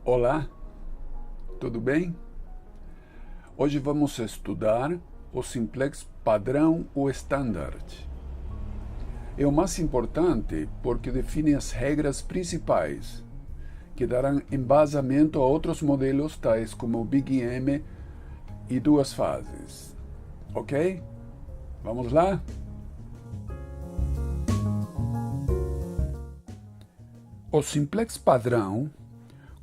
Olá, tudo bem? Hoje vamos estudar o simplex padrão ou standard. É o mais importante porque define as regras principais que darão embasamento a outros modelos tais como o Big M e duas fases. Ok? Vamos lá? O simplex padrão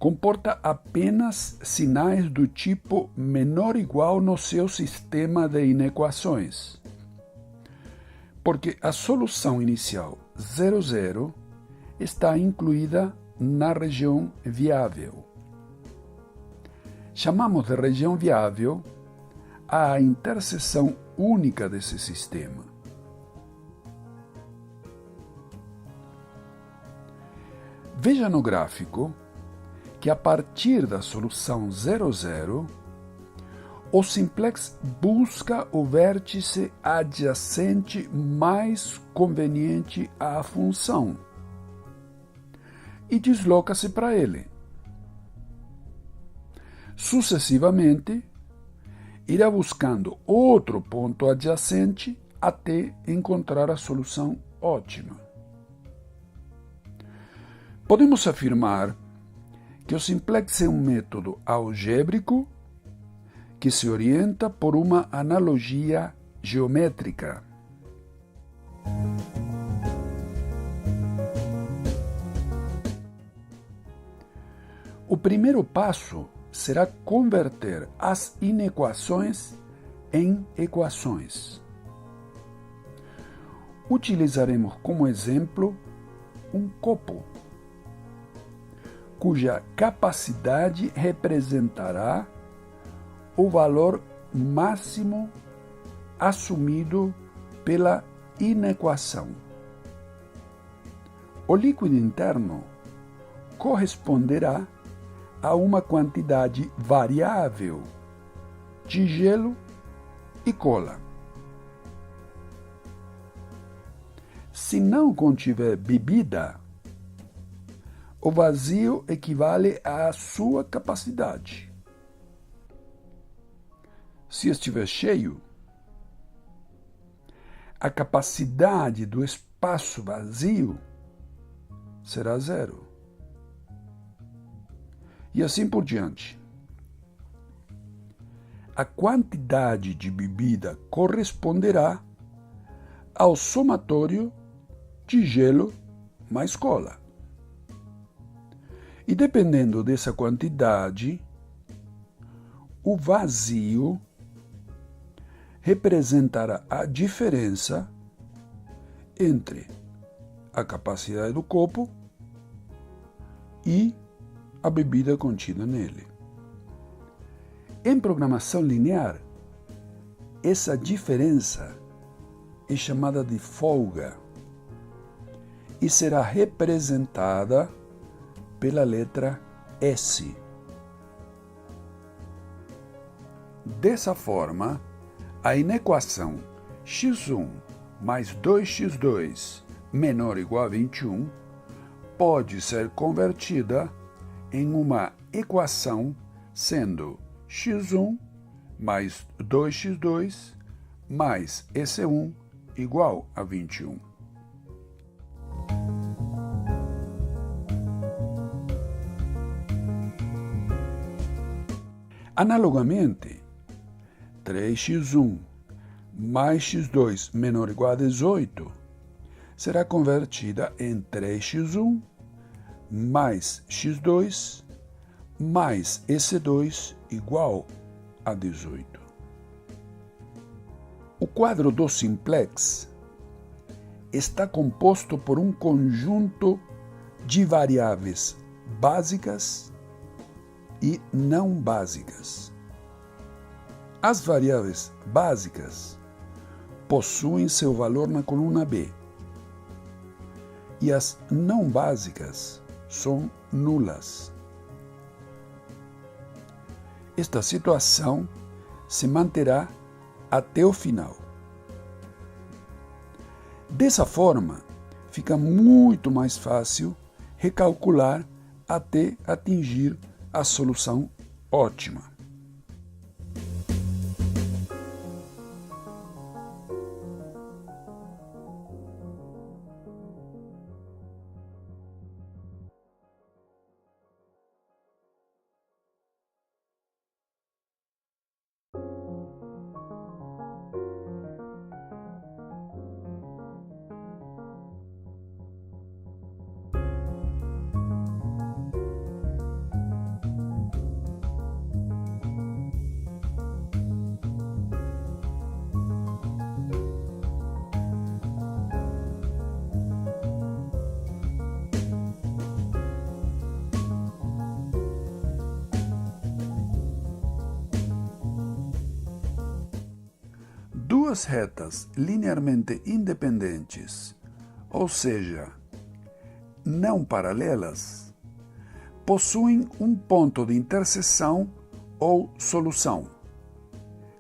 comporta apenas sinais do tipo menor ou igual no seu sistema de inequações, porque a solução inicial 0,0 está incluída na região viável. Chamamos de região viável a interseção única desse sistema. Veja no gráfico que a partir da solução 0,0, o simplex busca o vértice adjacente mais conveniente à função e desloca-se para ele. Sucessivamente, irá buscando outro ponto adjacente até encontrar a solução ótima. Podemos afirmar que o simplex é um método algébrico que se orienta por uma analogia geométrica. O primeiro passo será converter as inequações em equações. Utilizaremos como exemplo um copo, cuja capacidade representará o valor máximo assumido pela inequação. O líquido interno corresponderá a uma quantidade variável de gelo e cola. Se não contiver bebida, o vazio equivale à sua capacidade. Se estiver cheio, a capacidade do espaço vazio será zero. E assim por diante. A quantidade de bebida corresponderá ao somatório de gelo mais cola. E dependendo dessa quantidade, o vazio representará a diferença entre a capacidade do copo e a bebida contida nele. Em programação linear, essa diferença é chamada de folga e será representada pela letra S. Dessa forma, a inequação x1 mais 2x2 menor ou igual a 21 pode ser convertida em uma equação sendo x1 mais 2x2 mais S1 igual a 21. Analogamente, 3x1 mais x2 menor ou igual a 18 será convertida em 3x1 mais x2 mais S2 igual a 18. O quadro do simplex está composto por um conjunto de variáveis básicas e não básicas. As variáveis básicas possuem seu valor na coluna B e as não básicas são nulas. Esta situação se manterá até o final. Dessa forma, fica muito mais fácil recalcular até atingir a solução ótima. Duas retas linearmente independentes, ou seja, não paralelas, possuem um ponto de interseção ou solução.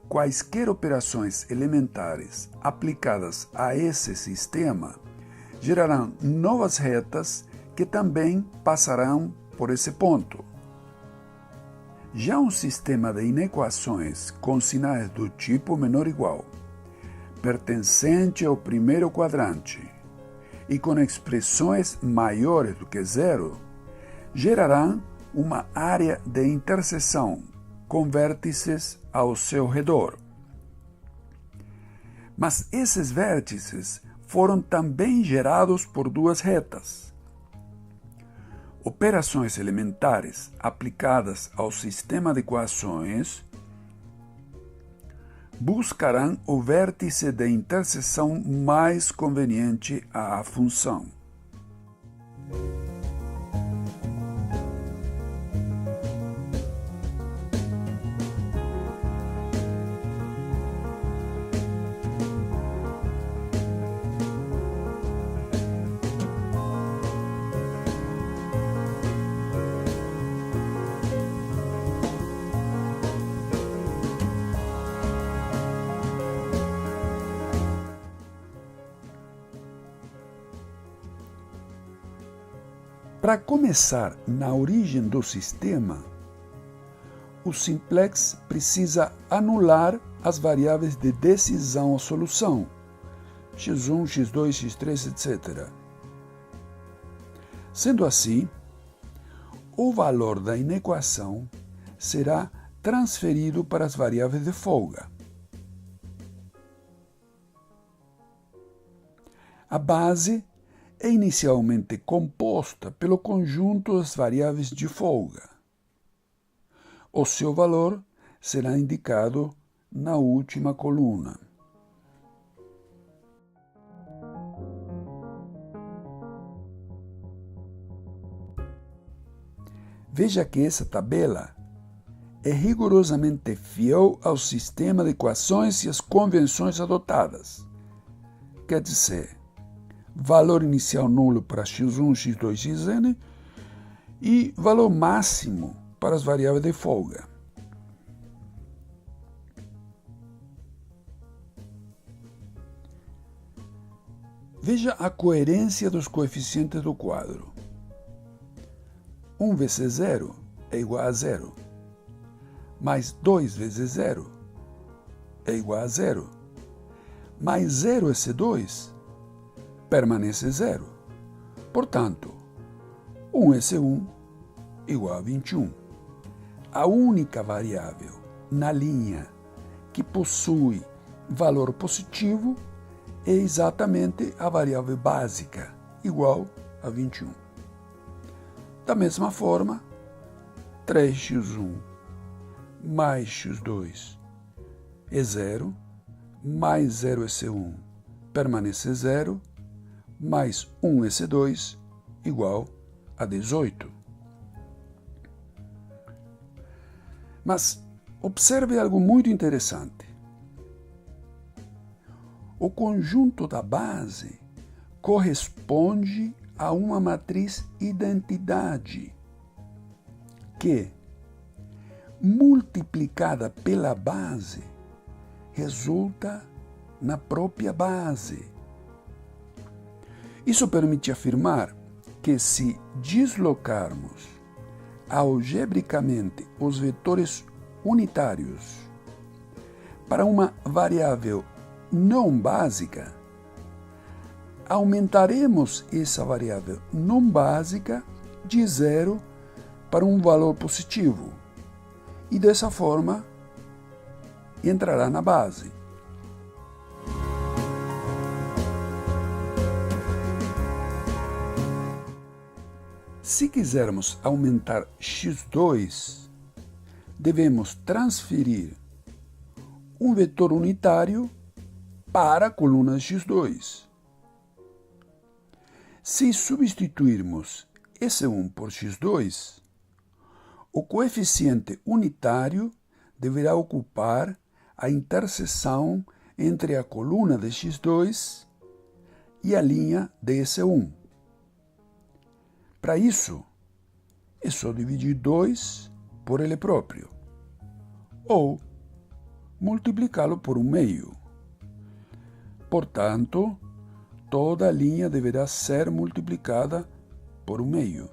Quaisquer operações elementares aplicadas a esse sistema gerarão novas retas que também passarão por esse ponto. Já um sistema de inequações com sinais do tipo menor ou igual, pertencente ao primeiro quadrante e com expressões maiores do que zero, gerarão uma área de interseção com vértices ao seu redor. Mas esses vértices foram também gerados por duas retas. Operações elementares aplicadas ao sistema de equações buscarão o vértice de interseção mais conveniente à função. Para começar na origem do sistema, o simplex precisa anular as variáveis de decisão ou solução, x1, x2, x3, etc. Sendo assim, o valor da inequação será transferido para as variáveis de folga. A base é inicialmente composta pelo conjunto das variáveis de folga. O seu valor será indicado na última coluna. Veja que essa tabela é rigorosamente fiel ao sistema de equações e às convenções adotadas. Quer dizer, valor inicial nulo para x1, x2, xn e valor máximo para as variáveis de folga. Veja a coerência dos coeficientes do quadro. 1 vezes 0 é igual a 0, mais 2 vezes 0 é igual a 0, mais 0 vezes 2 permanece zero. Portanto, 1 vezes 1 igual a 21. A única variável na linha que possui valor positivo é exatamente a variável básica, igual a 21. Da mesma forma, 3x1 mais x2 é zero, mais 0 vezes 1 permanece zero, mais 1 vezes 2 igual a 18. Mas observe algo muito interessante. O conjunto da base corresponde a uma matriz identidade que, multiplicada pela base, resulta na própria base. Isso permite afirmar que, se deslocarmos algebricamente os vetores unitários para uma variável não básica, aumentaremos essa variável não básica de 0 para um valor positivo e dessa forma entrará na base. Se quisermos aumentar x2, devemos transferir um vetor unitário para a coluna x2. Se substituirmos S1 por x2, o coeficiente unitário deverá ocupar a interseção entre a coluna de x2 e a linha de S1. Para isso, é só dividir 2 por ele próprio, ou multiplicá-lo por 1/2. Portanto, toda a linha deverá ser multiplicada por 1/2.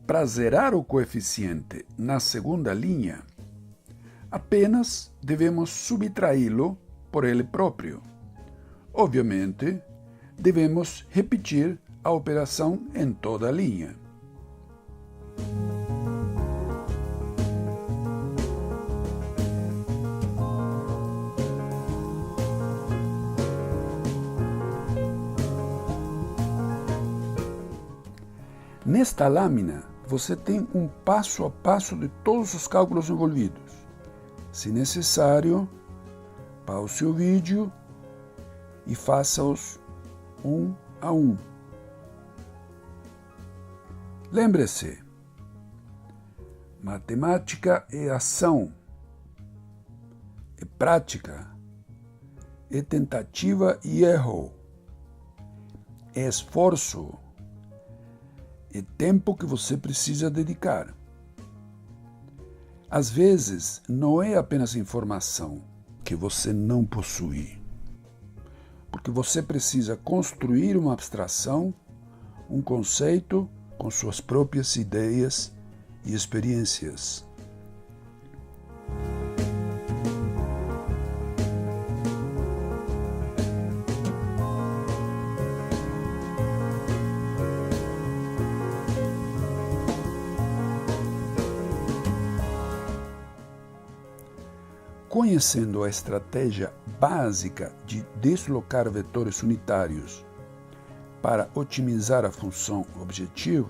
Para zerar o coeficiente na segunda linha, apenas devemos subtraí-lo por ele próprio. Obviamente, devemos repetir a operação em toda a linha. Nesta lâmina, você tem um passo a passo de todos os cálculos envolvidos. Se necessário, pause o vídeo e faça-os um a um. Lembre-se, matemática é ação, é prática, é tentativa e erro, é esforço, é tempo que você precisa dedicar. Às vezes, não é apenas informação que você não possui, porque você precisa construir uma abstração, um conceito com suas próprias ideias e experiências. Conhecendo a estratégia básica de deslocar vetores unitários para otimizar a função objetivo,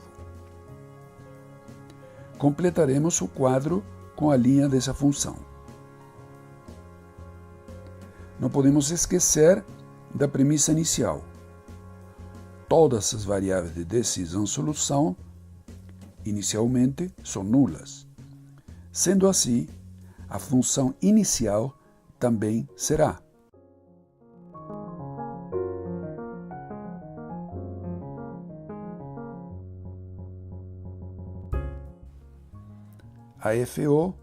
completaremos o quadro com a linha dessa função. Não podemos esquecer da premissa inicial. Todas as variáveis de decisão-solução inicialmente são nulas. Sendo assim, a função inicial também será. A FO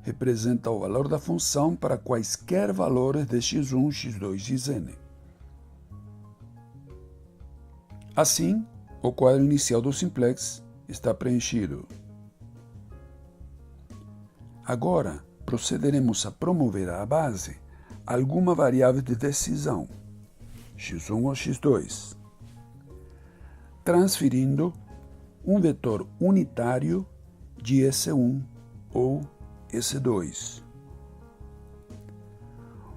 representa o valor da função para quaisquer valores de x1, x2, xn. Assim, o quadro inicial do simplex está preenchido. Agora, procederemos a promover à base alguma variável de decisão, x1 ou x2, transferindo um vetor unitário de S1 ou S2.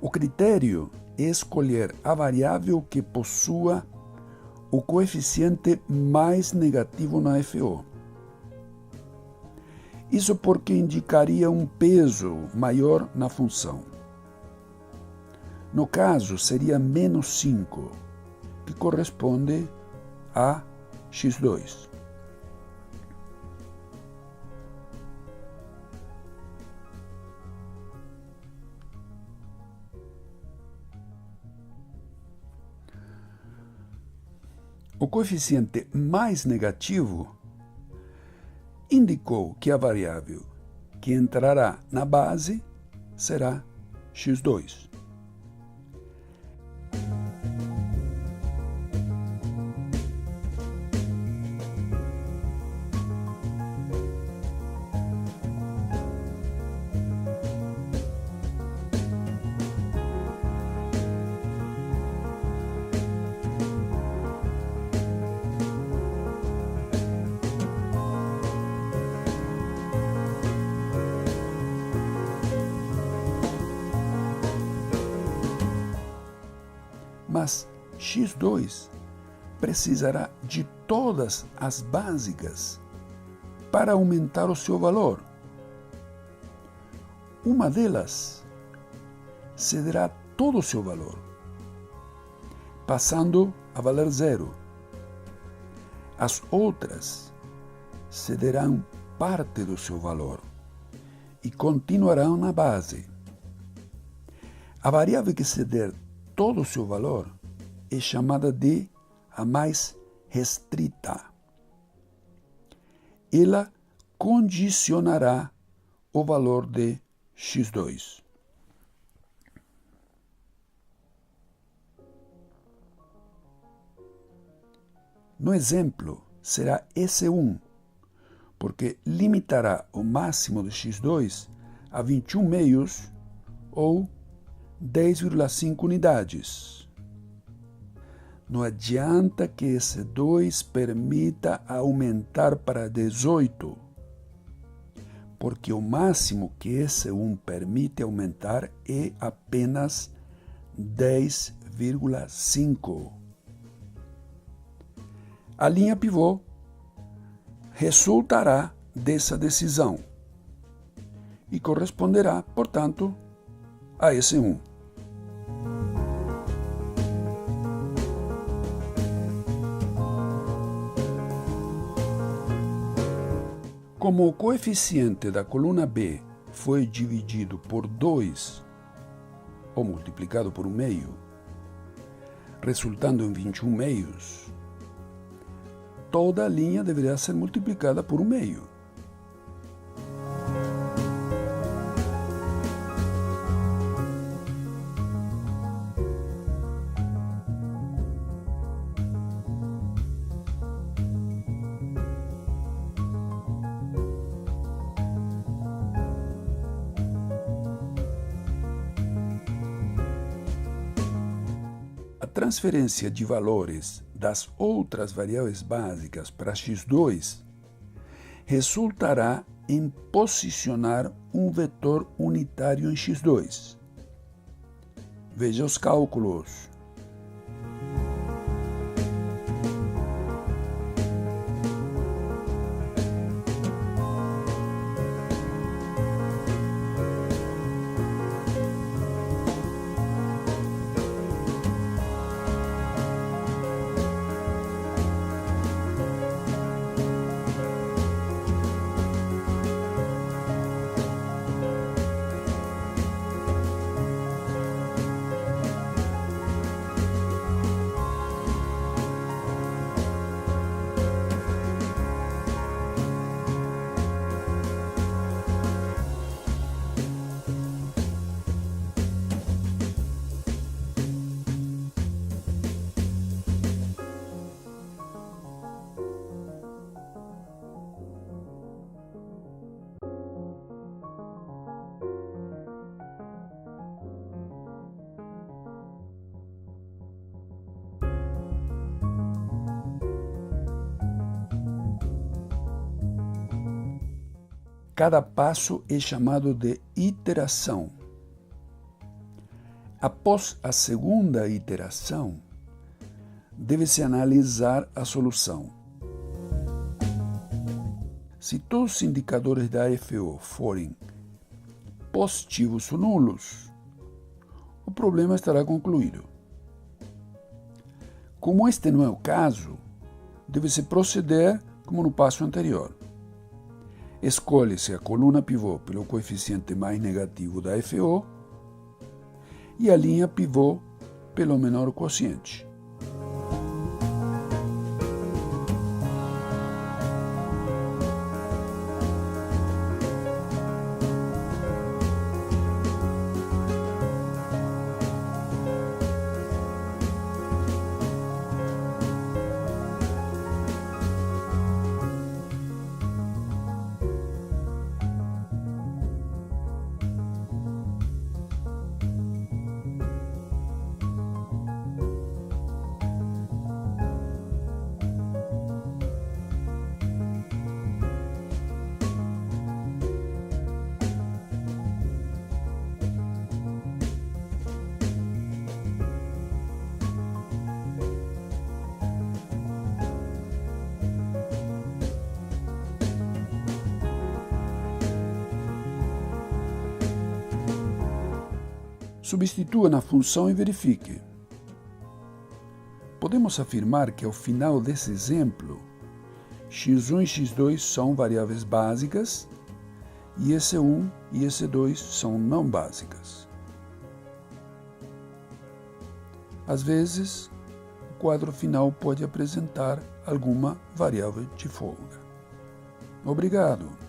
O critério é escolher a variável que possua o coeficiente mais negativo na FO. Isso porque indicaria um peso maior na função. No caso, seria menos 5, que corresponde a x2. O coeficiente mais negativo indicou que a variável que entrará na base será x2. x2 precisará de todas as básicas para aumentar o seu valor. Uma delas cederá todo o seu valor, passando a valer zero. As outras cederão parte do seu valor e continuarão na base. A variável que ceder todo o seu valor é chamada de a mais restrita. Ela condicionará o valor de x2. No exemplo, será S1, porque limitará o máximo de x2 a 21 meios ou 10,5 unidades. Não adianta que S2 permita aumentar para 18, porque o máximo que S1 permite aumentar é apenas 10,5. A linha pivô resultará dessa decisão e corresponderá, portanto, a S1. Como o coeficiente da coluna B foi dividido por 2 ou multiplicado por 1 meio, resultando em 21 meios, toda a linha deverá ser multiplicada por 1 meio. A transferência de valores das outras variáveis básicas para x2 resultará em posicionar um vetor unitário em x2. Veja os cálculos. Cada passo é chamado de iteração. Após a segunda iteração, deve-se analisar a solução. Se todos os indicadores da FO forem positivos ou nulos, o problema estará concluído. Como este não é o caso, deve-se proceder como no passo anterior. Escolhe-se a coluna pivô pelo coeficiente mais negativo da FO e a linha pivô pelo menor quociente. Substitua na função e verifique. Podemos afirmar que ao final desse exemplo, x1 e x2 são variáveis básicas e S1 e S2 são não básicas. Às vezes, o quadro final pode apresentar alguma variável de folga. Obrigado!